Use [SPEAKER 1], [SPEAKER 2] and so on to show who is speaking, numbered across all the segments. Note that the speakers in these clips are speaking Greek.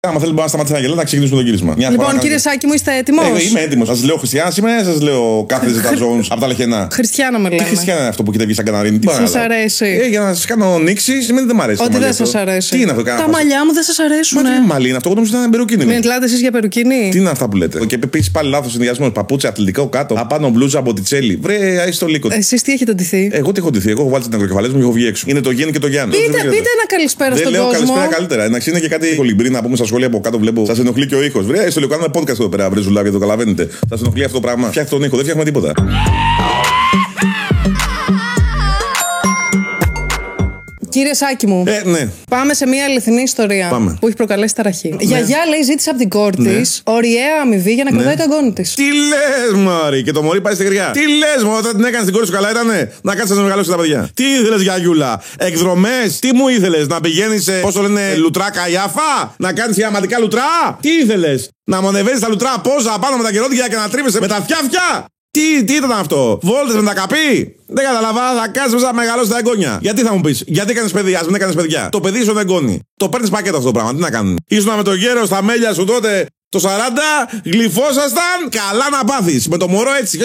[SPEAKER 1] Άμα θέλει να σταματήσει να γελά, να ξεκινήσουμε το γύρισμα.
[SPEAKER 2] Λοιπόν, κύριε Σάκη μου, είστε έτοιμος?
[SPEAKER 1] Είμαι έτοιμος. Σας λέω Χριστιανάς είμαι, σας λέω κάθε Zeta Jones από τα λεχενά.
[SPEAKER 2] Χριστιανό με λέμε.
[SPEAKER 1] Τι Χριστιανά είναι αυτό που κοιτάει σαν καναρίνη? Τι
[SPEAKER 2] σας αρέσει?
[SPEAKER 1] Για να σας κάνω νήξη σημαίνει δεν μ' αρέσει.
[SPEAKER 2] Ότι δεν σας αρέσει.
[SPEAKER 1] Τι είναι αυτό?
[SPEAKER 2] Τα μαλλιά μου δεν σας αρέσουν.
[SPEAKER 1] Μα τι μαλλί είναι αυτό? Εγώ νομίζω ότι ήταν περουκίνη.
[SPEAKER 2] Μην μιλάτε εσείς για περουκίνη.
[SPEAKER 1] Τι είναι αυτά που λέτε? Και επίσης πάλι λάθος συνδυασμός. Παπούτσι αθλητικό κάτω. Απάνω μπλούζα από τη τσέλη. Βρε, άι στο λύκο.
[SPEAKER 2] Εσείς τι έχετε ντυθεί?
[SPEAKER 1] Εγώ τι έχω ντυθεί? Εγώ έχω βάλει την ακροκεφαλές μου και έχω βγει έξω. Είναι το Γιάννη και το Γιάννη.
[SPEAKER 2] Πείτε ένα καλησπέρα στον κόσμο.
[SPEAKER 1] Καλησπέρα καλύτερα. Εντάξει, είναι και κάτι κολυμπρί να πούμε στα σχόλια από κάτω. Βλέπω. Σας ενοχλεί και ο ήχος. Βρε, στο λέω κάνουμε podcast εδώ πέρα. Βρε ζουλάκια, το καταλαβαίνετε. Σας ενοχλεί αυτό το πράγμα? Φτιάχτε τον ήχο, δεν φτιάχνουμε τίποτα.
[SPEAKER 2] Κύριε Σάκη μου,
[SPEAKER 1] ναι.
[SPEAKER 2] Πάμε σε μια αληθινή ιστορία που έχει προκαλέσει ταραχή. Η γιαγιά λέει ζήτησε από την κόρη της ωριαία αμοιβή για να κρατάει το εγγόνι της.
[SPEAKER 1] Τι λες, Μωρή, και το μωρί πάει στη γριά. Τι λες, Μωρή, όταν την έκανε την κόρη σου καλά ήτανε να κάτσεις να μεγαλώσει τα παιδιά. Τι ήθελες, γιαγιούλα? Εκδρομές, τι μου ήθελες? Να πηγαίνεις, πώς το λένε, λουτρά Καϊάφα? Να κάνεις ιαματικά λουτρά? Τι ήθελες? Να μονεβαίνεις τα λουτρά πόσα πάνω με τα κερόντια και να τρίβεσαι με τα φτιάφια? Τι ήταν αυτό? Βόλτες με τα καπί? Δεν καταλαβα, θα κάτσεις μέσα να μεγαλώσεις τα εγγόνια. Γιατί θα μου πεις? Γιατί έκανες παιδιά? Ας μην έκανες παιδιά. Το παιδί σου δεν εγγόνι. Το παίρνεις πακέτο αυτό το πράγμα. Τι να κάνουν? Ήσουν με το γέρο στα μέλια σου τότε. Το 40 γλυφόσασταν, καλά να πάθεις. Με το μωρό έτσι.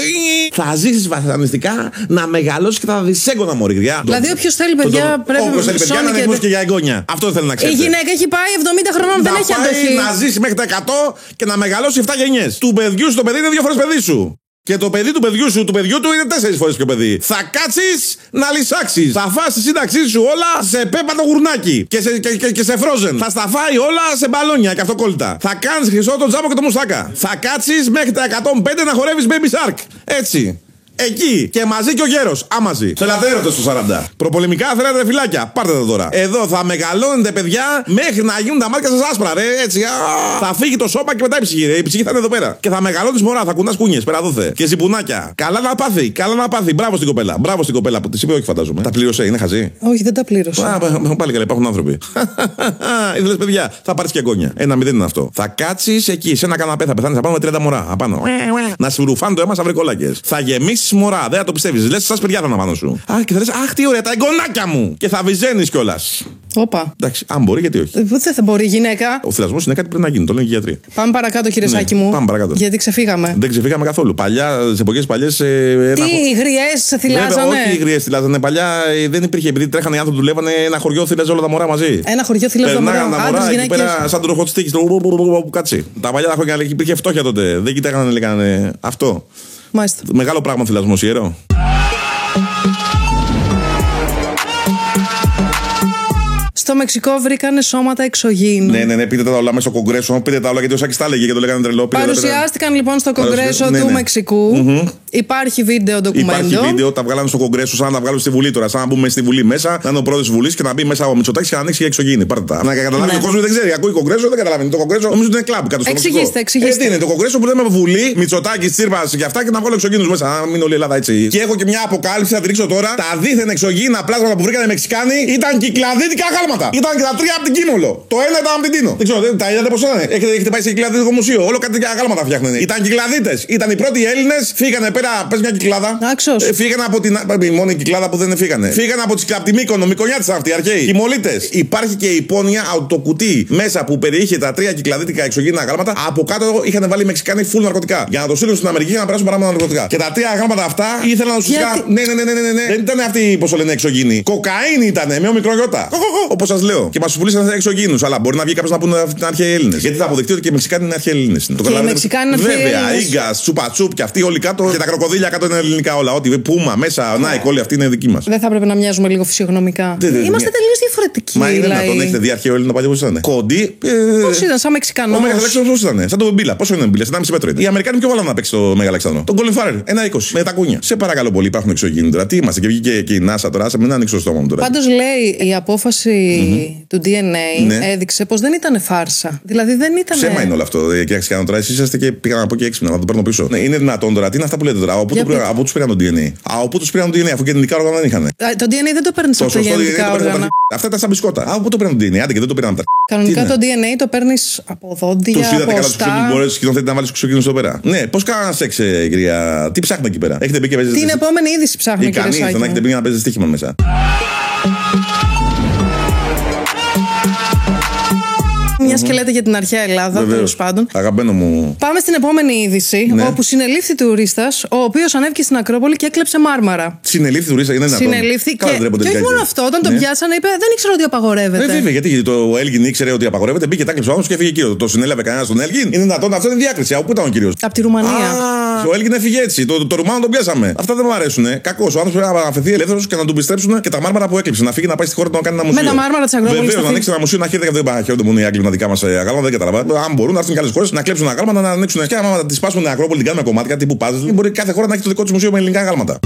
[SPEAKER 1] Θα ζήσεις βασανιστικά, να μεγαλώσεις και θα δεις έγκονα, μωρή.
[SPEAKER 2] Δηλαδή, όποιος θέλει παιδιά πρέπει
[SPEAKER 1] όποιος θέλει παιδιά να είναι και για εγγόνια. Αυτό θέλει να ξέρει.
[SPEAKER 2] Η γυναίκα έχει πάει 70 χρονών, δεν έχει αντοχή.
[SPEAKER 1] Να ζήσει μέχρι τα 100 και να μεγαλώσει 7 γενιές. Του παιδιού σου το παιδί είναι 2 φορές παιδί σου. Και το παιδί του παιδιού σου, του παιδιού του είναι 4 φορές πιο παιδί. Θα κάτσεις να λυσάξεις. Θα φας τη σύνταξή σου όλα σε πέπατο γουρνάκι. Και σε frozen. Θα στα φάει όλα σε μπαλόνια και αυτοκόλλητα. Θα κάνεις χρυσό τον τζάμπο και το μουστάκα. Θα κάτσεις μέχρι τα 105 να χορεύεις baby shark. Έτσι. Εκεί και μαζί και ο γέρος. Άμαζι. Θελατέρωτες στο 40. Προπολεμικά θέλετε φυλάκια. Πάρτε τα τώρα. Εδώ θα μεγαλώνετε παιδιά μέχρι να γίνουν τα μάτια σας άσπρα, ρε. Έτσι. Θα φύγει το σώμα και μετά η ψυχή, ρε. Η ψυχή θα είναι εδώ πέρα. Και θα μεγαλώνεις μωρά, θα κουνάς κούνιες πέρα δόθε. Και ζυπουνάκια. Καλά να πάθει, καλά να πάθει. Μπράβο στην κοπέλα. Μπράβο στην κοπέλα που τη είπε, όχι φαντάζομαι. Τα πλήρωσε, είναι χαζή?
[SPEAKER 2] Όχι, δεν τα πλήρωσε.
[SPEAKER 1] Πάλι καλά, υπάρχουν άνθρωποι. Ήθελες παιδιά, θα πάρεις και εγγόνια. 1-0 είναι αυτό. Θα κάτσεις εκεί σε ένα καναπέ, θα πεθάνεις απάνω με 30 μωρά. Απάνω. Να σφουρουφάνε το αίμα σαν βρικολάκες. Θα γεμίσεις μωρά, δεν θα το πιστεύεις. Λες, σας παιδιά θα είναι πάνω σου. Αχ, και θα λες, αχ, τι ωραία, τα εγγονάκια μου! Και θα βυζένεις κιόλας.
[SPEAKER 2] Όπα.
[SPEAKER 1] Εντάξει, αν μπορεί, γιατί όχι.
[SPEAKER 2] Δεν θα μπορεί η γυναίκα.
[SPEAKER 1] Ο θυλασμός είναι κάτι που πρέπει να γίνει, το λένε και οι γιατροί.
[SPEAKER 2] Πάμε παρακάτω, κύριε Σάκη μου.
[SPEAKER 1] Πάμε παρακάτω.
[SPEAKER 2] Γιατί ξεφύγαμε.
[SPEAKER 1] Δεν ξεφύγαμε καθόλου. Παλιά, σε εποχές παλιές.
[SPEAKER 2] Τι, οι γριές θυλάζανε?
[SPEAKER 1] Όχι, οι γριές θυλάζανε. Παλιά δεν υπήρχε, επειδή τρέχανε οι άνθρωποι, δουλεύανε, ένα χωριό θυλάζε όλα τα μωρά μαζί.
[SPEAKER 2] Ένα χωριό θυλάζε όλα τα μωρά.
[SPEAKER 1] Εκεί πέρα, σαν το ροχό τη τύχη, που κάτσει. Τα παλιά χρόνια υπήρχε φτώχεια τότε. Δεν κοιτάγανε, λέγανε αυτό.
[SPEAKER 2] Μάλιστα.
[SPEAKER 1] Μεγάλο πράγμα θυλασμός, ιερό.
[SPEAKER 2] Στο Μεξικό βρήκανε σώματα εξωγήινου.
[SPEAKER 1] Ναι, πείτε τα όλα μέσα στο Κογκρέσο. Πείτε τα όλα γιατί ο Σάκης τα έλεγε και το λέγανε τρελό.
[SPEAKER 2] Παρουσιάστηκαν λοιπόν στο Κογκρέσο του Μεξικού. Υπάρχει βίντεο ντοκουμέντο.
[SPEAKER 1] Υπάρχει βίντεο, τα βγάλανε στο Κογκρέσο, σαν να τα βγάλουν στη Βουλή τώρα. Σαν να μπούμε στη Βουλή μέσα, να είναι ο πρόεδρος της Βουλής και να μπει μέσα ο Μητσοτάκης και να ανοίξει η εξωγήινη. Πάρτε τα. Να καταλάβει ο κόσμος δεν ξέρει. Ακούει Κογκρέσο, δεν καταλαβαίνει. Το Κογκρέσο νομίζω ότι είναι κλαμπ κάτω στο Μεξικό.
[SPEAKER 2] Εξηγήστε.
[SPEAKER 1] Τι είναι το Κογκρέσο που λέμε Βουλή, Μητσοτάκης, Τσίρπας και αυτά και να βγάλω εξωγήινους μέσα. Να μην όλη η Ελλάδα έτσι. Και έχω και μια αποκάλυψη να τη ρίξω τώρα. Τα δίθεν εξωγήινα πλάσματα που βρήκανε οι Μεξικάνοι ήταν κυκλαδίτικα γάλματα. Ήταν και τα τρία από την Κίμολο. Το ένα ήταν από την Τίνο. Δεν ξέρω, τα είδατε πώς ήταν. Έχετε πάει σε κυκλαδίτικο μουσείο. Όλο κάτι τέτοια γάλματα φτιάχνανε. Ήταν κυκλαδίτες. Ήταν οι πρώτοι Έλληνες. Φύγανε πέρα, πες μια κυκλάδα. Φύγανε από την. Η μόνη κυκλάδα που δεν φύγανε. Φύγανε από τη Μύκονο, Μικονιάτες αυτοί, αρχαίοι. Οι μολύτες. Υπάρχει και η υπόνοια από το κουτί μέσα που περιείχε τα τρία κυκλαδίτικα εξωγήινα γάλματα. Από κάτω είχαν βάλει οι Μεξικάνοι φουλ ναρκωτικά. Για να το στείλουν στην Αμερική για να περάσουν παράπονα ναρκωτικά. Και τα τρία γάλματα αυτά ήθελαν ουσιαστικά. Ναι. Δεν ήταν αυτοί, πώς το λένε, εξωγήινοι. Κοκαίνη ήταν με μικρό γιώτα. Όπως σας λέω. Και μας πουλήσαν εξωγήινους. Αλλά μπορεί να βγει κάποιος να πούνε ότι είναι αρχαίοι Έλληνες. Γιατί θα αποδειχτεί ότι και οι Μεξικάνοι είναι αρχαίοι Έλληνες.
[SPEAKER 2] Το καταλαβαίνετε.
[SPEAKER 1] Βέβαια, Ίγκα, Τσουπατσούπ και αυτοί όλοι κάτω. Και τα κροκοδίλια κάτω είναι ελληνικά όλα. Ό,τι Πούμα μέσα, Νάικ, όλοι αυτοί είναι δικοί μας.
[SPEAKER 2] Δεν θα έπρεπε να μοιάζουμε λίγο φυσιογνωμικά? Είμαστε τελείως διαφορετικοί.
[SPEAKER 1] Μα είναι δυνατόν, έχετε δει αρχαίο Έλληνα παλιό πώς ήταν? Κόντι.
[SPEAKER 2] Πώς ήταν, σαν Μεξικανό?
[SPEAKER 1] Ο Μέγας Αλέξανδρος πώς ήταν? Σαν τον Μπίλα. Πόσο είναι ο Μπίλα? 1,5 μέτρο ήταν. Οι Αμερικάνοι πιο βάλανε να παίξει το Μέγα Αλέξανδρο. Τον Κόλιν Φάρελ, 1,20 με τα κούνια. Σε παρακαλώ πολύ, υπάρχουν εξωγήινοι τώρα. Τι είμαστε και βγήκε και η NASA τώρα, σε μην ανοίξω το στόμα μου τώρα.
[SPEAKER 2] Πάντως λέει η απόφαση του DNA έδειξε πως δεν ήταν φάρσα. Δηλαδή δεν ήταν.
[SPEAKER 1] Ψέμα είναι όλο αυτό. Κύριε Χριστιανό, τώρα εσείς είσαστε και πήγα να πω και έξυπνα, να το παίρνω πίσω. Ναι, είναι δυνατόν τώρα, τι είναι αυτά που λέτε τώρα? Από πού πήραν το DNA? Από πού πήραν το DNA, αφού και γενικά όργανα δεν είχαν?
[SPEAKER 2] Το DNA δεν το παίρνει από τα γενικά όργανα.
[SPEAKER 1] Αυτά ήταν σαν μπισκότα. Από πού το πήραν το DNA, άντε και δεν το πήραν από τα.
[SPEAKER 2] Κανονικά το DNA το παίρνει από δόντια.
[SPEAKER 1] Του είδατε καλά του εξωγήινους, μπορείς σχεδόν θέλετε να βάλεις εξωγήινους εδώ πέρα. Ναι, πώς κάνανε σεξ, κυρία? Τι ψάχνετε εκεί πέρα? Έχετε μπει και παίζετε?
[SPEAKER 2] Την επόμενη είδηση ψάχνει.
[SPEAKER 1] Ικανή, δεν έχετε μπει να παίζετε στοίχημα μέσα.
[SPEAKER 2] Μια και λέτε για την αρχαία Ελλάδα, τέλος πάντων.
[SPEAKER 1] Αγαπημένο μου.
[SPEAKER 2] Πάμε στην επόμενη είδηση, όπου συνελήφθη τουρίστας, ο οποίος ανέβηκε στην Ακρόπολη και έκλεψε μάρμαρα.
[SPEAKER 1] Συνελήφθη τουρίστα, είναι δυνατόν.
[SPEAKER 2] Συνελήφθη και όχι μόνο αυτό, όταν τον πιάσανε, είπε δεν ήξερα ότι απαγορεύεται.
[SPEAKER 1] Βέβαια, γιατί το Έλγιν ήξερε ότι απαγορεύεται, μπήκε, τα έκλεψε ο άνθρωπος και έφυγε εκεί. Το συνέλαβε κανένα στον Έλγιν. Είναι δυνατόν, αυτό είναι διάκριση. Από πού ήταν ο κύριος?
[SPEAKER 2] Από τη Ρουμανία.
[SPEAKER 1] Ο Έλγιν έφυγε έτσι. Το Ρουμάνο τον πιάσαμε. Αυτά δεν μου αρέσουν. Κακός. Ο άνθρωπος πρέπει να αφαιθεί ελεύθερος και να τον πιστρέψουν και τα μάρμαρα που έκλειψε. Να φύγει να πάει στη χώρα του να κάνει ένα μουσείο.
[SPEAKER 2] Με τα μάρμαρα της Ακρόπολης.
[SPEAKER 1] Βεβαίως, να ανοίξει ένα μουσείο, να χαίρεται και δεν χαίρονται μόνο οι Άγγλοι με τα δικά μας αγάλματα, δεν καταλαβαίνω. Αν μπορούν να έρθουν και άλλες χώρες να κλέψουν ένα αγάλματα, να ανοίξουν. Και άμα τη σπάσουν την Ακρόπολη, την κάνουμε κομμάτια τύπου puzzle, μπορεί κάθε χώρα να έχει το δικό του μουσείο με ελληνικά αγάλματα.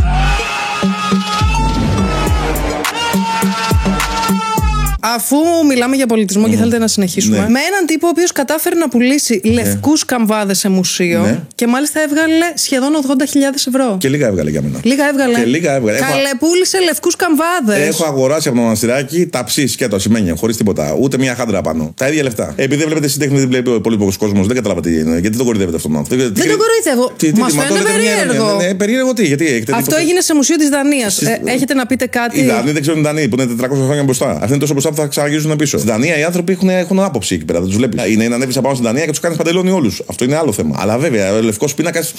[SPEAKER 2] Αφού μιλάμε για πολιτισμό και θέλετε να συνεχίσουμε, με έναν τύπο ο οποίος κατάφερε να πουλήσει λευκούς καμβάδες σε μουσείο και μάλιστα έβγαλε σχεδόν 80.000 ευρώ.
[SPEAKER 1] Και λίγα έβγαλε για μένα.
[SPEAKER 2] Λίγα έβγαλε. Καλεπούλησε λευκούς καμβάδες.
[SPEAKER 1] Έχω αγοράσει από το μοναστηράκι ταψί σκέτο, ασημένια, χωρίς τίποτα. Ούτε μια χάντρα πάνω. Τα ίδια λεφτά. Επειδή δεν βλέπετε συντέχνη, δεν βλέπει ο υπόλοιπος κόσμος, δεν καταλαβαίνετε τι είναι. Γιατί τον κοροϊδεύετε αυτόν τον άνθρωπο.
[SPEAKER 2] Δεν τον κοροϊδεύω. Μας φαίνεται περίεργο.
[SPEAKER 1] Περίεργο τι, γιατί.
[SPEAKER 2] Αυτό έγινε σε μουσείο της Δανίας. Έχετε να πείτε κάτι?
[SPEAKER 1] Οι Δανείοι δεν ξέρουν Δανείοι που είναι 400 χρόνια μπροστά. Αυτοί είναι τόσο μπροστά που θα ξαναγυρίσουν πίσω. Στην Δανία οι άνθρωποι έχουν άποψη εκεί πέρα, δεν τους βλέπει. Είναι να ανέβει απάνω στην Δανία και τους κάνει παντελόνι όλους. Αυτό είναι άλλο θέμα. Αλλά βέβαια, ο λευκός πίνακας.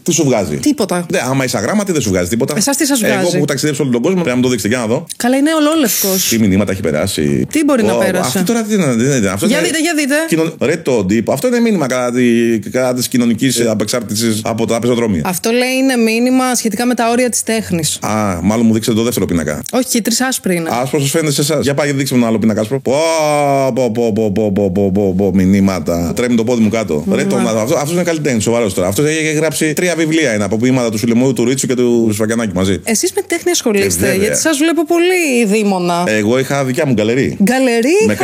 [SPEAKER 1] Τι σου βγάζει?
[SPEAKER 2] Τίποτα.
[SPEAKER 1] Άμα είσαι αγράμματη, δεν σου βγάζει τίποτα.
[SPEAKER 2] Εσάς τι σας βγάζει?
[SPEAKER 1] Εγώ που ταξιδέψω όλο τον κόσμο, πρέπει να το δείξετε για να δω.
[SPEAKER 2] Καλά, είναι ολόλευκος.
[SPEAKER 1] Τι μηνύματα έχει περάσει?
[SPEAKER 2] Τι μπορεί να πέρασε?
[SPEAKER 1] Αυτό τώρα τι είναι?
[SPEAKER 2] Για δείτε.
[SPEAKER 1] Ρε το τύπο. Αυτό είναι μήνυμα κατά τη κοινωνική απεξάρτηση από τα πεζοδρόμια.
[SPEAKER 2] Αυτό λέει είναι μήνυμα σχετικά με τα όρια της τέχνης.
[SPEAKER 1] Μάλλον μου δείξετε το δεύτερο πίνακα.
[SPEAKER 2] Όχι, και 3 άσπροι είναι.
[SPEAKER 1] Άσπρο σας φαίνεται σε εσάς. Για πάει, δείξτε μου ένα άλλο πίνακα άσπρο. Μηνύματα. Τρέμει το πόδι μου κάτω. Αυτό είναι καλλιτέχνη, σοβαρό τώρα. Αυτό έχει γράψει 3 βιβλία είναι από ποίηματα του Σουλεμού, του Ρίτσου και του Σφακιανάκη μαζί.
[SPEAKER 2] Εσείς με τέχνη ασχολείστε, γιατί σας βλέπω πολύ δίμονα.
[SPEAKER 1] Εγώ είχα δικιά μου γκαλερί.
[SPEAKER 2] Γκαλερί,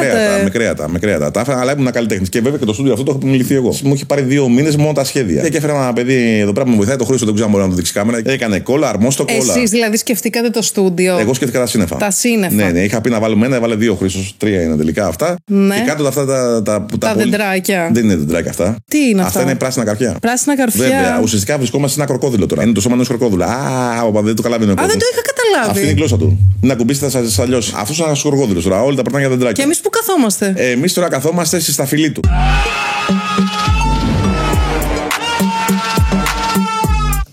[SPEAKER 1] με κρέατα. Αλλά ήμουν καλλιτέχνη. Και βέβαια και το στούντιο αυτό το έχω επιμεληθεί εγώ. Μου έχει πάρει 2 μήνες μόνο τα σχέδια. Και έφερα ένα παιδί εδώ πέρα που μου βοηθάει, το Χρήστο, δεν ξέρω αν μπορεί να το δείξει κάμερα. Έκανε κόλλα, αρμόστο κόλλα.
[SPEAKER 2] Εσείς δηλαδή σκεφτήκατε το στούντιο?
[SPEAKER 1] Εγώ σκέφτηκα τα σύννεφα.
[SPEAKER 2] Τα σύννεφα.
[SPEAKER 1] Ναι, είχα πει να βάλουμε ένα, έβαλε 2 Χρήστος, 3 είναι τελικά αυτά.
[SPEAKER 2] Ναι.
[SPEAKER 1] Και κάτω αυτά
[SPEAKER 2] τα δεντράκια.
[SPEAKER 1] Δεν είναι δεντράκια αυτά.
[SPEAKER 2] Τι είναι αυτά?
[SPEAKER 1] Αυτά είναι πράσινα καρφιά.
[SPEAKER 2] Πράσινα καρφιά.
[SPEAKER 1] Βέβαια, ουσιαστικά βρισκόμαστε σε ένα κροκόδιλο τώρα. Είναι το σώμα ενός κροκόδιλου. Δεν το καταλαβαίνω.
[SPEAKER 2] Δεν το είχα καταλάβει.
[SPEAKER 1] Αυτή είναι η γλώσσα του. Να κουμπίσετε, θα σας αλλιώσει. Αυτό είναι ένα κροκόδιλο τώρα. Όλα τα περνάνε για δεντράκια.
[SPEAKER 2] Και εμείς που καθόμαστε?
[SPEAKER 1] Εμείς τώρα καθόμαστε στη σταφυλή του.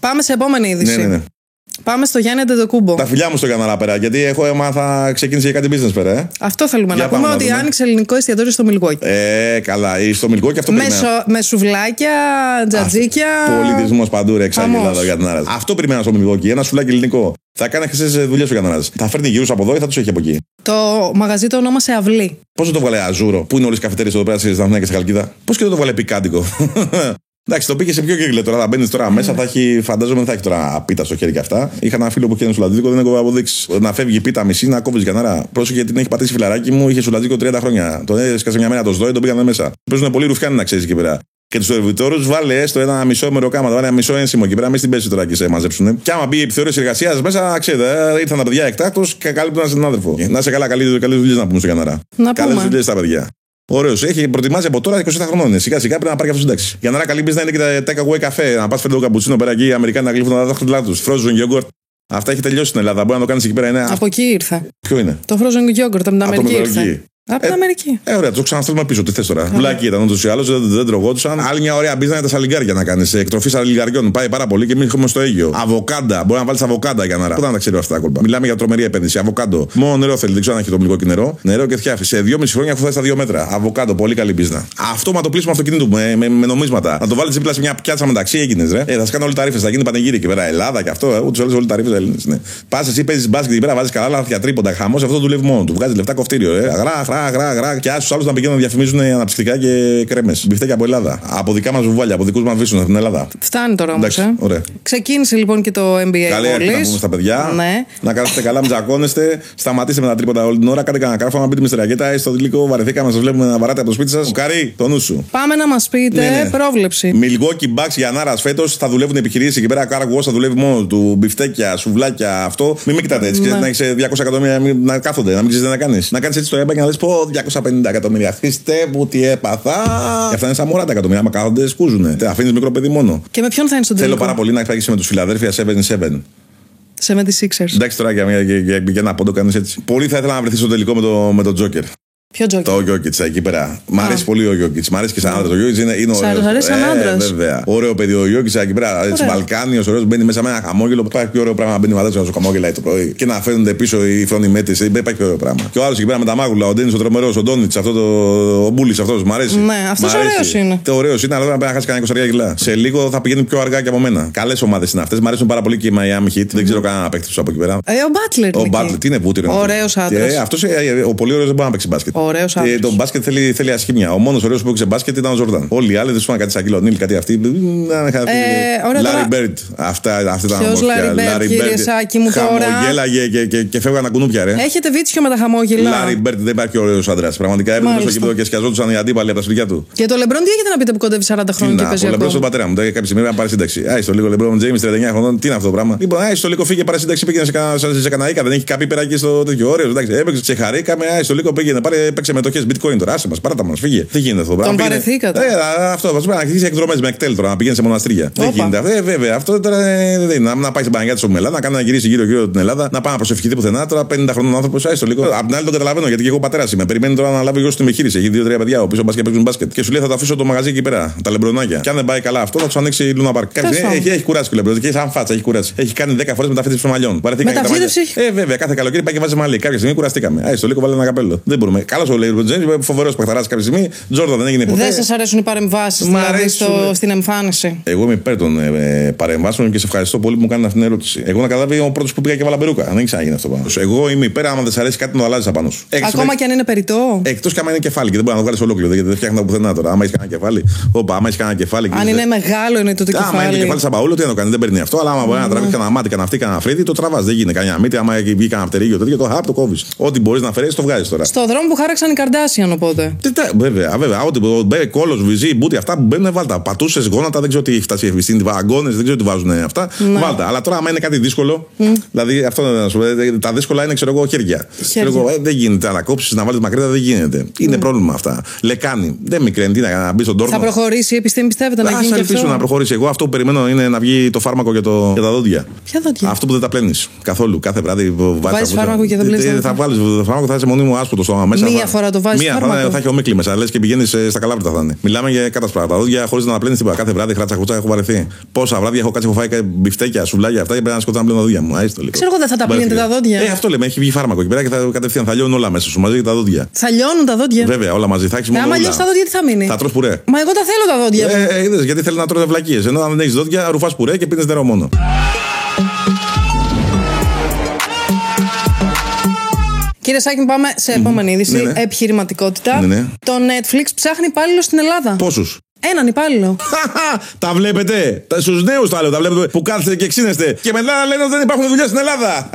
[SPEAKER 2] Πάμε σε επόμενη είδηση.
[SPEAKER 1] Ναι.
[SPEAKER 2] Πάμε στο Γιάννη Αντετοκούμπο.
[SPEAKER 1] Τα φιλιά μου στο Καναδά πέρα, γιατί έχω έμαθα, ξεκίνησε για κάτι business πέρα.
[SPEAKER 2] Αυτό θέλουμε να πούμε, ότι άνοιξε ελληνικό εστιατόριο στο Μιλγόκι.
[SPEAKER 1] Καλά, στο Μιλγόκι αυτό περιμένω.
[SPEAKER 2] Με σουβλάκια, τζατζίκια.
[SPEAKER 1] Πολιτισμός παντού, ρε, εξάγει η Ελλάδα για την Ελλάδα. Αυτό περιμένω στο Μιλγόκι, ένα σουβλάκι ελληνικό. Θα κάνει χρυσές δουλειές ο Καναδάς. Θα φέρνει γύρους από εδώ ή θα τους έχει από εκεί?
[SPEAKER 2] Το μαγαζί το ονόμασε Αυλή.
[SPEAKER 1] Πώς δεν το βγάλε Αζούρο, που είναι όλες οι καφετέρειες εδώ πέρα στη Δανία και στη Χαλκίδα? Πώς και δεν το βγάλε πικάντικο? Εντάξει, το πήγε σε πιο κύκλο τώρα. Θα μπαίνει τώρα μέσα, θα έχει, φαντάζομαι δεν θα έχει τώρα πίτα στο χέρι και αυτά. Είχα ένα φίλο που είχε ένα σουλατζίκο, δεν έχω αποδείξει. Να φεύγει πίτα μισή, να κόβει κανάρα. Πρόσεχε γιατί την έχει πατήσει φιλαράκι μου, είχε σουλατζίκο 30 χρόνια. Τον έσκασε μια μέρα το σδόι, τον πήγανε μέσα. Παίζουν πολύ ρουφιάνοι να ξέρει εκεί πέρα. Και του σερβιτόρου βάλε έστω ένα μισό μεροκάμα, ένα μισό ένσημο εκεί πέρα, μην στην πέσει τώρα και σε μαζέψουν. Και άμα μπει η επιθεώρηση εργασία μέσα, ξέρετε, ήρθαν τα παιδιά εκτάκτω και καλύπτουν έναν συνάδελφο. Να σε καλά, καλή δουλειά να πούμε στο Καναρά. Καλέ δουλειέ στα παιδιά. Ωραίος, έχει προετοιμάσει από τώρα 27 χρονών. Σιγά σιγά πρέπει να πάρει αυτό σύνταξη. Για να είναι καλή business είναι και τα take away καφέ. Να πα φέρει το καπουτσίνο πέρα εκεί, οι Αμερικάνοι να γλύφουν τα δάχτυλά του. Frozen yogurt. Αυτά έχει τελειώσει στην Ελλάδα. Μπορεί να το κάνει εκεί πέρα. Είναι...
[SPEAKER 2] Από εκεί ήρθε.
[SPEAKER 1] Ποιο είναι?
[SPEAKER 2] Το frozen yogurt από την Αμερική ήρθε. Από την Αμερική.
[SPEAKER 1] Ωραία, το ξαναστέλνουμε πίσω. Τι θε τώρα? Βλάκι ήταν ούτως ή άλλως, δεν τρογόντουσαν. Άλλη μια ωραία business είναι τα σαλιγκάρια να κάνει. Εκτροφή σαλιγκαριών. Πάει πάρα πολύ και εμεί έχουμε στο Αίγιο. Αβοκάντα. Μπορεί να βάλει αβοκάντα για να ρά. Πού να τα ξέρει αυτά τα κόλπα. Μιλάμε για τρομερή επένδυση. Αβοκάντο. Μόνο νερό θέλει. Δεν ξέρω αν έχει το γλυκό νερό. Νερό και θιάφι. Σε 2,5 χρόνια έχω φτάσει στα 2 μέτρα. Αβοκάντο. Πολύ καλή business. Αυτό με το πλήσιμο αυτοκίνητου με νομίσματα. Να το βάλει δίπλα σε μια πιάτσα μεταξύ έγινε ρε. Θα σκάνε όλοι τα ρήφε. Θα γίνει πανηγύρι και πέρα Ελλάδα και αυτό. Ούτω ή άλλω όλοι τα ρήφε Έλληνε. Ναι. Πα εσύ παίζει μπάσκετ εκεί πέρα, βάζει καλά λάθια τρίποντα χαμό. Αυτό δουλεύει μόνο του. Βγάζει λεφτά κοφτήριο. Γρά. Και άσου άλλου να πηγαίνουν να διαφημίζουν αναψυκτικά και κρέμε. Μπιφτέκια από Ελλάδα. Από δικά μα βουβάλια, από δικού μα βίσουν στην Ελλάδα.
[SPEAKER 2] Φτάνει τώρα όμως. Ξεκίνησε λοιπόν και το NBA.
[SPEAKER 1] Καλή αρχή να πούμε στα παιδιά.
[SPEAKER 2] Ναι.
[SPEAKER 1] Να κάνετε καλά, μην τζακώνεστε. Σταματήστε με τα τρίποντα όλη την ώρα. Κάντε κανένα κάρφα να μπείτε με στεριακέτα. Στο διλίκο βαρεθήκαμε να σα βλέπουμε να βαράτε από το σπίτι σα. Καρύ, το νου σου.
[SPEAKER 2] Πάμε να μα πείτε πρόβλεψη.
[SPEAKER 1] Milwaukee Bucks για Νάρα φέτο θα δουλεύουν επιχειρήσει εκεί πέρα. Κάργο θα δουλεύει μόνο του. Μπιφτέκια, σουβλάκια, αυτό. Μην με κοιτάτε έτσι. Να έχει 200 εκατομμύρια να κάθονται, να μην ξέρει τι να κάνει. Να κάνει έτσι το έμπα και να λε πω 250 εκατομμύρια. Χριστέ μου, τι έπαθα. Και αυτά είναι σαν μωρά τα εκατομμύρια. Άμα κάθονται, σκούζουνε. Αφήνει μικρό παιδί μόνο.
[SPEAKER 2] Και με ποιον θα είναι στον τελικό?
[SPEAKER 1] Θέλω πάρα πολύ να εκπραγήσει με του Φιλαδέλφια 77.
[SPEAKER 2] 76ers.
[SPEAKER 1] Εντάξει τώρα για ένα πόντο κάνει έτσι. Πολύ θα ήθελα να βρεθεί στο τελικό με τον Τζόκερ.
[SPEAKER 2] Ποιο Τζόκιτ?
[SPEAKER 1] Το Γιόκιτς εκεί πέρα. Μ' αρέσει πολύ ο Γιόκιτς. Μ' αρέσει και σαν άντρα. Ο Γιόκιτς είναι ωραίο.
[SPEAKER 2] Σ' αρέσει σαν άντρα.
[SPEAKER 1] Βέβαια. Ωραίο παιδί ο Γιόκιτς εκεί πέρα. Βαλκάνιος, ωραίο. Μπαίνει μέσα με ένα χαμόγελο. Υπάρχει πιο ωραίο πράγμα να μπαίνει ο Μαδάτσο να σου χαμόγελάει το πρωί και να φαίνονται πίσω οι φρονιμέτες. Δεν υπάρχει πιο ωραίο πράγμα. Και ο άλλο εκεί πέρα με τα μάγουλα. Ο Ντένις ο τρομερό. Ο Ντόνιτς αυτό ο Μπούλης αυτό. Μ' αρέσει.
[SPEAKER 2] Ναι, αυτό ωραίο είναι.
[SPEAKER 1] Το ωραίο είναι, αλλά πρέπει να χάσει κανένα 20 κιλά. Σε λίγο θα πηγαίνει πιο αργά και από μένα. Καλές ομάδες είναι αυτές. Μ' αρέσουν πάρα πολύ και η Miami Heat. Δεν ξέρω κανένα παίκτη του από εκεί πέρα.
[SPEAKER 2] Ο Μπάτλερ.
[SPEAKER 1] Ο Μπάτλερ, τι είναι βούτυρο.
[SPEAKER 2] Ωραίος άντρας.
[SPEAKER 1] Αυτό ο πολύ ωραίος δεν μπορεί να παίξει μπάσκετ.
[SPEAKER 2] Ωραίος άντρας.
[SPEAKER 1] Το μπάσκετ θέλει ασχήμια. Ο μόνος ωραίος που έπαιξε μπάσκετ ήταν ο Ζόρνταν. Όλοι οι άλλοι δεν σου φάνε κάτι σαν Κιλονίλ, κάτι αυτή. Λάρι Μπέρντ. Αυτά ήταν
[SPEAKER 2] ομορφιά. Λάρι Μπέρντ, Σάκη μου τώρα.
[SPEAKER 1] Χαμογέλαγε και φεύγαν τα κουνούπια, ρε.
[SPEAKER 2] Έχετε βίτσιο με τα χαμόγελα.
[SPEAKER 1] Λάρι Μπέρντ δεν υπάρχει ωραίος άντρας. Πραγματικά έπαιζε στο κήπεδο και σκιαζόντουσαν οι αντίπαλοι από τα σπίτια του.
[SPEAKER 2] Και το Λεμπρόν τι έχετε να πείτε που κοντεύει 40 χρόνια και παίζει.
[SPEAKER 1] Ο Λεμπρόν στον πατέρα μου. Κάποια στιγμή να πάρει σύνταξη. Άι στο λίγο Λεμπρόν Τζέιμς 39 χρονών. Τι είναι αυτό το πράγμα. Λοιπόν, άι στο λίγο φύγε πάρει σύνταξη, πήγαινε σε κανένα δεν έχει καπεί πέρα εκεί στο τέτοιο όριο. Εντάξει, έπαιξε, ξεχαρήκαμε, στο λίγο πήγαινε, παίξε μετοχές bitcoin τώρα. Άσε μας, πάρατα μας, φύγε. Τι γίνεται αυτό το πράγμα.
[SPEAKER 2] Τον παρεθήκατε.
[SPEAKER 1] Αυτό, πρέπει να αρχίσει εκδρομές με εκτέλ τώρα, να πηγαίνει σε μοναστήρια. Δεν γίνεται. Βέβαια, αυτό τώρα δεν είναι. Να πάει στην Παναγιά τη Ελλάδα, να κάνει να γυρίσει γύρω-γύρω την Ελλάδα, να πάει να προσευχηθεί πουθενά. Τώρα 50 χρονών άνθρωπο, στο λίγο. Απ' την άλλη τον καταλαβαίνω γιατί και εγώ πατέρα είμαι. Περιμένει τώρα να λάβει εγώ στην επιχείρηση. Έχει 2-3 παιδιά ο πίσω μπάσκετ παίζουν μπάσκετ. Και σου λέει θα το αφήσω το μαγαζί εκεί πέρα, τα λεμπρονάκια. Και αν δεν πάει καλά αυτό, θα του ανοίξει η Λούνα Πάρκ. Έχει κουράσει και λεμπρό. Και σαν φάτσα έχει κουράσει. Έχει κάνει 10 φορές μεταφύτευση των μαλλιών.
[SPEAKER 2] Μεταφύτευση.
[SPEAKER 1] Βέβαια, κάθε καλοκαίρι πάει και βάζει μαλλί. Κάποια στιγμή κουραστήκαμε. Στο λίγο βάλε ένα καπέλο. Δεν μπορούμε. Καλό ο Λέιμπρον Τζέιμς, φοβερό παιχταρά κάποια στιγμή. Τζόρνταν δεν έγινε ποτέ.
[SPEAKER 2] Δεν σας αρέσουν οι παρεμβάσεις δηλαδή στην εμφάνιση?
[SPEAKER 1] Εγώ είμαι υπέρ των παρεμβάσεων και σε ευχαριστώ πολύ που μου κάνετε αυτήν την ερώτηση. Εγώ να καταλάβει ο πρώτος που πήγα και βάλα περούκα. Δεν ξαναγίνει αυτό πάνω. Εγώ είμαι υπέρ, άμα δεν σ' αρέσει κάτι να το αλλάζει απάνω σου.
[SPEAKER 2] Ακόμα και αν είναι περιττό.
[SPEAKER 1] Εκτός και άμα είναι κεφάλι και δεν μπορεί να το βγάλει ολόκληρο. Γιατί δεν φτιάχνει πουθενά τώρα. Άμα έχει κανένα κεφάλι. Άμα έχει κανένα κεφάλι.
[SPEAKER 2] Αν είναι μεγάλο είναι το κεφάλι.
[SPEAKER 1] Άμα είναι κεφάλι σαν παούλο, τι να το κάνει, δεν παίρνει αυτό. Αλλά άμα μπορεί να τραβήξει κανένα μάτι, κανένα αυτή, κανένα φρύδι, το τραβά. Δεν γίνεται κανένα μύτη. Άμα έχει βγει κανένα πτερίγιο τέτοιο, το χάπ το κόβει. Ό,τι μπορεί να φέρει, το βγάζει τώρα.
[SPEAKER 2] Στο δρόμο που χάραξαν οι Καρντάσιαν οπότε.
[SPEAKER 1] Βέβαια. Ό,τι κόλο, βυζί, μπούτι, αυτά που μπαίνουν βάλτα. Πατούσε γόνατα, δεν ξέρω τι έχει φτάσει η ευαισθητή, βαγκόνε, δεν ξέρω τι βάζουν αυτά. Βάλτα. Αλλά τώρα, άμα είναι κάτι δύσκολο, δηλαδή αυτό να σου πω, τα δύσκολα είναι, ξέρω εγώ, χέρια. Δεν γίνεται να κόψει, να βάλει μακριά, δεν γίνεται. Είναι πρόβλημα αυτά. Λεκάνη, δεν μικραίνει, τι να μπει στον τόρνο.
[SPEAKER 2] Θα προχωρήσει η επιστήμη, πιστεύετε να γίνει?
[SPEAKER 1] Θα ελπίσω να προχωρήσει. Εγώ αυτό που περιμένω είναι να βγει το φάρμακο για τα δόντια.
[SPEAKER 2] Ποια δόντια?
[SPEAKER 1] Αυτό που δεν τα πλένει καθόλου. Κάθε βράδυ
[SPEAKER 2] βάζει φάρμακο και δεν πλένει.
[SPEAKER 1] Θα βάλει το φάρμακο, θα είσαι μονίμου άσπρο το στόμα μέσα.
[SPEAKER 2] Μία φορά το βάζει.
[SPEAKER 1] Θα έχει ομίκλι μέσα, λε και πηγαίνει στα καλάβρητα θα είναι. Μιλάμε για κατασπράγματα. Τα δόντια χωρί να τα πλένει τίποτα. Κάθε βράδυ χράτσα χούτσα έχω βαρεθεί. Πόσα βράδια έχω κάτσει, έχω φάει μπιφτέκια, σουβλάκια αυτά και πρέπει να σκοτώσω να πλένω τα δόντια μου.
[SPEAKER 2] Ξέρω εγώ δεν θα τα πλύνετε τα δόντια.
[SPEAKER 1] Αυτό λέμε, έχει βγει φάρμακο εκεί πέρα και θα κατευθείαν θα λιώνουν όλα μέσα σου μαζί και τα δόντια.
[SPEAKER 2] Θα λιώνουν τα δόντια.
[SPEAKER 1] Βέβαια, όλα μαζί. Θα έχει μόνο.
[SPEAKER 2] Άμα λιώσει τα δόντια, τι θα μείνει?
[SPEAKER 1] Θα τρως πουρέ.
[SPEAKER 2] Μα εγώ τα θέλω τα δόντια.
[SPEAKER 1] Είδες, γιατί θέλει να τρώνε βλακίες. Ενώ αν δεν έχει δόντια, ρουφάς πουρέ και πίνεις νερό μόνο.
[SPEAKER 2] Κύριε Σάκη, πάμε σε επόμενη είδηση. Ναι. Επιχειρηματικότητα.
[SPEAKER 1] Ναι.
[SPEAKER 2] Το Netflix ψάχνει υπάλληλο στην Ελλάδα.
[SPEAKER 1] Πόσους?
[SPEAKER 2] Έναν υπάλληλο.
[SPEAKER 1] Τα βλέπετε. Στους νέους το άλλο. Τα βλέπετε που κάθεστε και ξύνεστε. Και μετά λένε ότι δεν υπάρχουν δουλειές στην Ελλάδα.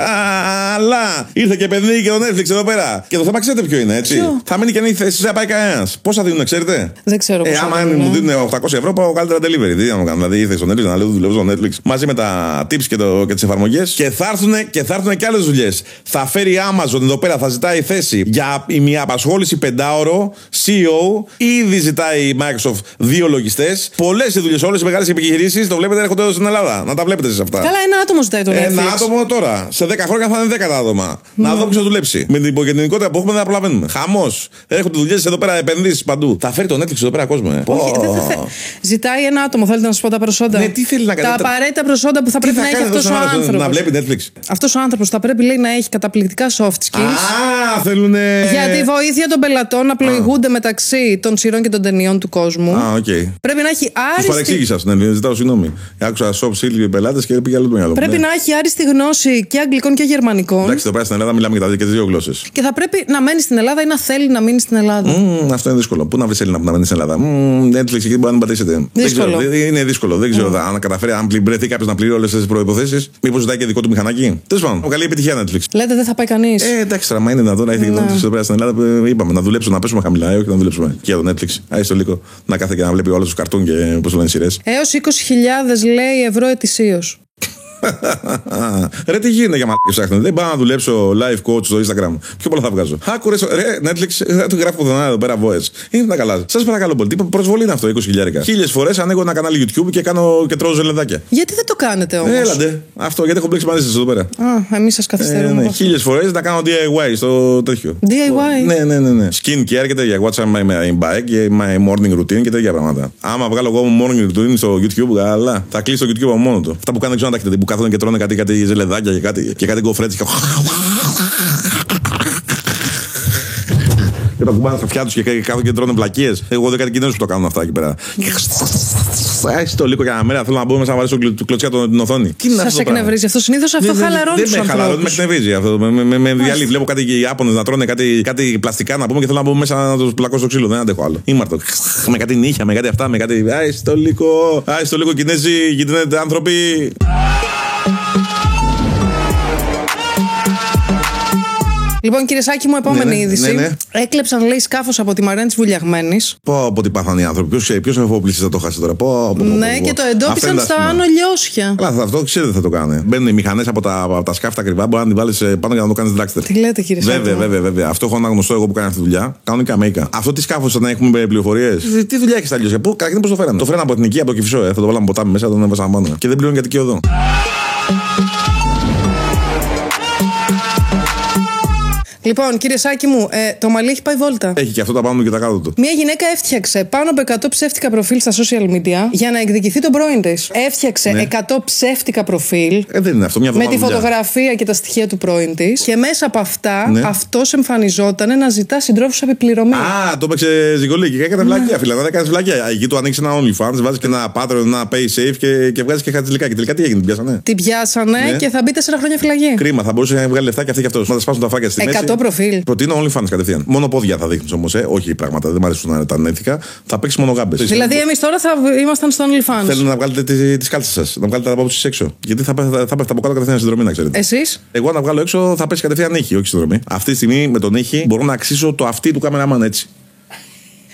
[SPEAKER 1] Αλλά ήρθε και παιδί και το Netflix εδώ πέρα. Και το θέμα ξέρετε ποιο είναι, έτσι.
[SPEAKER 2] Ποιο?
[SPEAKER 1] Θα μείνει καινή θέση, δεν πάει κανένας. Πόσα δίνουν, ξέρετε?
[SPEAKER 2] Δεν ξέρω.
[SPEAKER 1] Άμα μου δίνουν 800 ευρώ, πάω καλύτερα delivery. Τι να μου κάνω. Δηλαδή ήρθε στο Netflix να λέω δουλεύω στο Netflix μαζί με τα tips και τις εφαρμογές. Και θα έρθουν και άλλες δουλειές. Θα φέρει Amazon εδώ πέρα, θα ζητάει θέση για μια απασχόληση 5ωρο CEO. Ήδη ζητάει η Microsoft 2 λογιστές. Πολλές οι δουλειές, όλες οι μεγάλες επιχειρήσεις το βλέπετε έρχονται εδώ στην Ελλάδα. Να τα βλέπετε σε αυτά.
[SPEAKER 2] Καλά, ένα άτομο ζητάει το Netflix.
[SPEAKER 1] Ένα άτομο τώρα. Σε 10 χρόνια θα είναι 10 άτομα. Να δω ποιος θα δουλέψει. Με την υπογεννητικότητα που έχουμε δεν προλαβαίνουμε. Χαμός. Έρχονται δουλειές εδώ πέρα, επενδύσεις παντού. Θα φέρει το Netflix εδώ πέρα κόσμο.
[SPEAKER 2] Όχι, ζητάει ένα άτομο, θέλετε να σας πω τα προσόντα.
[SPEAKER 1] Ναι, τι θέλει να κάνει.
[SPEAKER 2] Τα απαραίτητα προσόντα που θα πρέπει να έχει αυτός ο άνθρωπος.
[SPEAKER 1] Να βλέπει Netflix.
[SPEAKER 2] Αυτός ο άνθρωπος θα πρέπει, λέει, να έχει καταπληκτικά soft skills.
[SPEAKER 1] Θέλουνε.
[SPEAKER 2] Για τη βοήθεια των πελατών να πλοηγούνται μεταξύ των σειρών και των ταινιών του κόσμου. Πρέπει να έχει άριστη.
[SPEAKER 1] Τους παρεξήγησα, ναι, ζητάω συγγνώμη. Άκουσα soft skills πελάτες και πήγα άλλο το μυαλό.
[SPEAKER 2] Πρέπει να έχει άριστη γνώση και αγγλικών και γερμανικών.
[SPEAKER 1] Εντάξει, εδώ πέρα στην Ελλάδα μιλάμε για τις δύο γλώσσες.
[SPEAKER 2] Και θα πρέπει να μένει στην Ελλάδα ή να θέλει να μείνει στην Ελλάδα.
[SPEAKER 1] Αυτό είναι δύσκολο. Πού να βρει Έλληνα που να μένει στην Ελλάδα. Netflix εκεί μπορεί να την πατήσετε.
[SPEAKER 2] Δύσκολο.
[SPEAKER 1] Είναι δύσκολο. Δεν ξέρω αν καταφέρει, αν βρεθεί κάποιο να πληρεί όλες τις προϋποθέσεις. Μήπως ζητάει και δικό του μηχανάκι. Τέλος πάντων, καλή επιτυχία Netflix.
[SPEAKER 2] Λέτε δεν θα πάει κανείς.
[SPEAKER 1] Εντάξει, τώρα, μα είναι δυνατόν να έχει Netflix εδώ πέρα στην Ελλάδα. Είπαμε να δουλέψουμε, να πέσουμε χαμηλά, όχι να δουλέψουμε και για το Netflix. Άιστο λίγο να κάθεται και να βλέπει όλους τους καρτούν και πώς το λένε σειρές.
[SPEAKER 2] Έως 20.000 λέει ευρώ ετησίως.
[SPEAKER 1] Ρε, τι γίνεται για μαλακίες ψάχνετε. Δεν πάω να δουλέψω live coach στο Instagram. Πιο πολλά θα βγάζω. Άκουρε, ρε, Netflix, δεν το γράφω πουθενά εδώ πέρα voice. Είναι τα καλά. Σας παρακαλώ πολύ. Τι προσβολή είναι αυτό, 20.000. 1000 φορές ανοίγω ένα κανάλι YouTube και κάνω και τρώω ζελεδάκια.
[SPEAKER 2] Γιατί δεν το κάνετε όμως?
[SPEAKER 1] Έλαντε. Αυτό, γιατί έχω μπλέξει μαζί σας εδώ πέρα.
[SPEAKER 2] Εμείς σας καθυστερούμε.
[SPEAKER 1] Ναι, 1000 φορές να κάνω DIY στο τέτοιο.
[SPEAKER 2] DIY.
[SPEAKER 1] Ναι. Skin care και τέτοια. What's my bike και my morning routine και τέτοια πράγματα. Άμα βγάλω εγώ morning routine στο YouTube, καλά. Θα κλείσει το YouTube από μόνο του. Αυτά που κάνουν δεν ξέρω να τα που κάθονται και τρώνε κάτι ζελεδάκια και κάτι γκοφρέτσι. Και τα κουμπάνε στα αυτιά τους και κάθονται και τρώνε πλακίες. Εγώ δεν κάτι Κινέζους που το κάνουν αυτά εκεί πέρα. Έχει το λίγο για ένα μέρα. Θέλω να μπω μέσα να βάλω κλωτσιά την οθόνη.
[SPEAKER 2] Σας εκνευρίζει αυτό? Συνήθως αυτό χαλαρώνει τους ανθρώπους.
[SPEAKER 1] Δεν με χαλαρώνει, με εκνευρίζει αυτό. Με διαλύει. Βλέπω κάτι Ιάπωνες να τρώνε κάτι πλαστικά να πούμε και θέλω να μπω μέσα να τους πλακώ στο ξύλο. Δεν αντέχω άλλο. Ήμαρτο. Με κάτι νύχια, με κάτι αυτά, με κάτι. Άι στο λίγο Κινέζοι, γινέτε άνθρωποι.
[SPEAKER 2] Λοιπόν, κύριε Σάκη μου, επόμενη είδηση.
[SPEAKER 1] Ναι.
[SPEAKER 2] Έκλεψαν, λέει, σκάφος από τη Μαρένα της Βουλιαγμένης.
[SPEAKER 1] Πω, τι πάθανε οι άνθρωποι. Ποιος εφοπλιστής θα το χάσει τώρα.
[SPEAKER 2] Ναι, και το εντόπισαν στα Άνω Λιώσια.
[SPEAKER 1] Αλλά αυτό ξέρετε θα το κάνουν. Μπαίνουν οι μηχανές από τα σκάφη ακριβά. Μπορεί να την βάλεις πάνω για να το κάνεις dragster.
[SPEAKER 2] Τι λέτε, κύριε Σάκη?
[SPEAKER 1] Βέβαια. Αυτό έχω αναγνωστό εγώ που κάνει αυτή τη δουλειά. Κανονικά μέικα. Αυτό τι σκάφος θα έχουμε πληροφορίες. Τι δουλειά έχει στα Λιώσια. Καταρχήν πώς το φέρανε. Το φέρανε από Εθνική, από το Κηφισό. Θα το βάλαμε ποτάμι μέσα, τον έβασαν πάνω. Και δεν πληρώνει γιατί και εδώ.
[SPEAKER 2] Λοιπόν, κύριε Σάκη μου, το μαλλί έχει πάει βόλτα.
[SPEAKER 1] Έχει και αυτό τα πάνω και τα κάτω του.
[SPEAKER 2] Μια γυναίκα έφτιαξε πάνω από 100 ψεύτικα προφίλ στα social media για να εκδικηθεί τον πρώην της. Έφτιαξε 100 ψεύτικα προφίλ.
[SPEAKER 1] Δεν είναι αυτό, μια
[SPEAKER 2] με τη φωτογραφία και τα στοιχεία του πρώην της. Και μέσα από αυτά αυτός εμφανιζόταν να ζητά συντρόφους επιπληρωμή.
[SPEAKER 1] Το έπαιξε ζυγολί και έκανε βλακία, φίλε. Να κάνει βλακία. Εκεί του ανοίξει ένα OnlyFans, βάζει και ένα Patreon, ένα PaySafe και βγάζει και χατζηλικά. Και τελικά τι έγινε, την πιάσανε.
[SPEAKER 2] Την πιάσανε και θα μπει 4 χρόνια φυλακή.
[SPEAKER 1] Κρίμα, θα μπορούσε να βγάλει λεφτά και αυτή και αυτό. Να τα σπάσουν τα φάκια στη μέση.
[SPEAKER 2] 100 προφίλ.
[SPEAKER 1] Προτείνω OnlyFans κατευθείαν. Μόνο πόδια θα δείχνει όμως, όχι πράγματα. Δεν μου αρέσουν τα ανήθικα. Θα παίξει μόνο γάμπες.
[SPEAKER 2] Δηλαδή, εμείς τώρα θα ήμασταν στο OnlyFans.
[SPEAKER 1] Θέλετε να βγάλετε τις κάλτσες σας, να βγάλετε τα παπούτσια έξω. Γιατί θα πέφτει από κάτω κατευθείαν συνδρομή, να ξέρετε.
[SPEAKER 2] Εσείς?
[SPEAKER 1] Εγώ να βγάλω έξω θα πέσει κατευθείαν ήχη, όχι συνδρομή. Αυτή τη στιγμή με τον ήχη μπορώ να αξίσω το αυτί του καμεραμάν έτσι.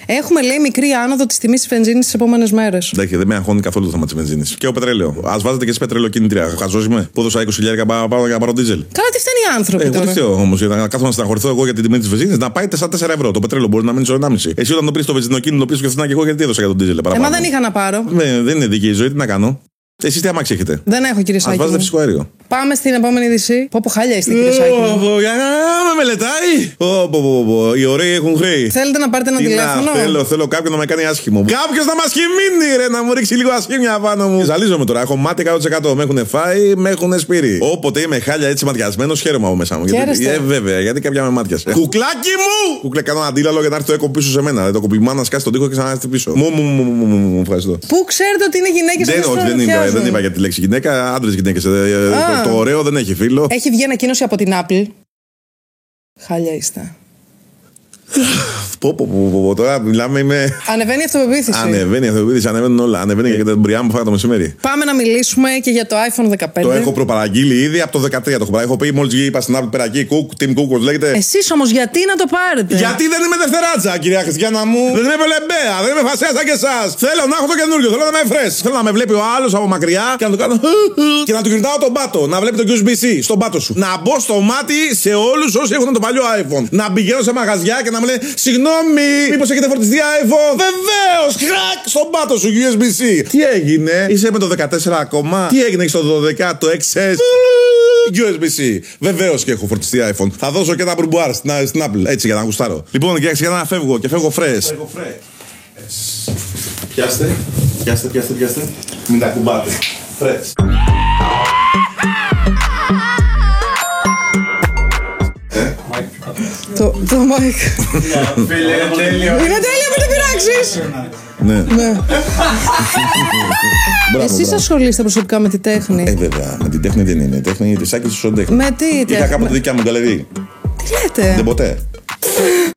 [SPEAKER 2] Έχουμε, λέει, μικρή άνοδο τη τιμή τη βενζίνη τις επόμενες μέρες.
[SPEAKER 1] Εντάξει, δεν με αγχώνει καθόλου το θέμα τη βενζίνη. Και ο πετρέλαιο. Ας βάζετε και εσείς πετρελαιοκίνητρια. Χαζός είμαι. Που έδωσα 20.000 πάω για πάρω ντίζελ.
[SPEAKER 2] Καλά, τι φταίνουν οι άνθρωποι.
[SPEAKER 1] Εγώ δεν φταίω όμως. Για να κάθομαι να στεναχωρηθώ εγώ για την τιμή τη βενζίνη να πάει 4 ευρώ. Το πετρέλαιο μπορεί να μείνει στο 1,5. Εσύ όταν το πήρε το βενζινοκίνητο, το πήρε και φθηνά και εγώ γιατί έδωσα για τον ντίζελ.
[SPEAKER 2] Μα δεν είχα να πάρω.
[SPEAKER 1] Δεν είναι δική η ζωή, τι να κάνω. Εσείς τι αμάξι έχετε?
[SPEAKER 2] Δεν έχω, κύριε Σάκη.
[SPEAKER 1] Ας βάζετε φυσικό αέριο.
[SPEAKER 2] Πάμε στην επόμενη είδηση. Πω χάλια είστε, κύριε Σάκη.
[SPEAKER 1] Για να με μελετάει. Οι ωραίοι έχουν χρέη.
[SPEAKER 2] Θέλετε να πάρετε ένα τηλέφωνο?
[SPEAKER 1] Θέλω κάποιον να με κάνει άσχημο. Κάποιος να μας χυμίνει, ρε, να μου ρίξει λίγο ασχήμια πάνω μου. Ζαλίζομαι τώρα. Έχω μάτι 100%. Με έχουν φάει, με έχουν σπείρει. Όποτε είμαι χάλια έτσι ματιασμένος, χαίρομαι από μέσα μου. Βέβαια, γιατί κάποια με μάτιασε. Κουκλάκι μου! Κουκλέ, κάνω αντίλαλο για να έρθει το έκο πίσω σε μένα. Το κοπημά να σκάσει τον τοίχο και να έρθει πίσω. Μου ευχαριστώ.
[SPEAKER 2] Πού ξέρετε ότι είναι γυναίκες?
[SPEAKER 1] Δεν είπα για τη λέξη γυναίκα, άντρες γυναίκες. Το ωραίο δεν έχει φίλο.
[SPEAKER 2] Έχει βγει ανακοίνωση από την Apple. Χάλια είστε.
[SPEAKER 1] Τώρα μιλάμε,
[SPEAKER 2] Ανεβαίνει η αυτοπεποίθηση.
[SPEAKER 1] Ανεβαίνουν όλα. Ανεβαίνει και την μπριά μου φάγα το μεσημέρι.
[SPEAKER 2] Πάμε να μιλήσουμε και για το iPhone 15.
[SPEAKER 1] Το έχω προπαραγγείλει ήδη από το 13. Το έχω πει μόλις είπα στην Apple πέρα εκεί. Tim Cook, όπως λέγεται.
[SPEAKER 2] Εσείς όμως γιατί να το πάρετε?
[SPEAKER 1] Γιατί δεν είμαι δευτεράτσα, κυρία Χριστιανά μου. Δεν είμαι πελεμπέα, δεν είμαι φασέα σαν και εσάς. Θέλω να έχω το καινούριο, θέλω να είμαι fresh. Θέλω να με βλέπει ο άλλος από μακριά και να του κάνω. Και να του γυρνάω τον πάτο. Να βλέπει το USB-C στον πάτο σου. Να μπω στο μάτι σε όλους όσοι έχουν το παλιό iPhone. Να πηγαίνω σε μαγαζιά και να μου λένε συγγνώμη, μήπως έχετε φορτιστεί iPhone? Βεβαίως! Χρακ! Στον πάτο σου USB-C. Τι έγινε? Είσαι με το 14 ακόμα? Τι έγινε στο 12 το XS? USB-C. Βεβαίως και έχω φορτιστεί iPhone. Θα δώσω και ένα μπουρμπουάρ στην Apple. Έτσι για να γουστάρω. Λοιπόν, για να φεύγω και φεύγω fresh. Πιάστε. Μην τα κουμπάτε. Fresh.
[SPEAKER 2] Το mic. Είναι τέλειο, μην το πειράξεις.
[SPEAKER 1] Ναι.
[SPEAKER 2] Εσείς ασχολείστε προσωπικά με τη τέχνη?
[SPEAKER 1] Βέβαια, με την τέχνη δεν είναι. Η τέχνη είναι τη Σάκης της Σοντέχνη.
[SPEAKER 2] Με τι τέχνη?
[SPEAKER 1] Είχα κάποτε δικιά μου γκαλερί.
[SPEAKER 2] Τι λέτε?
[SPEAKER 1] Δεν ποτέ.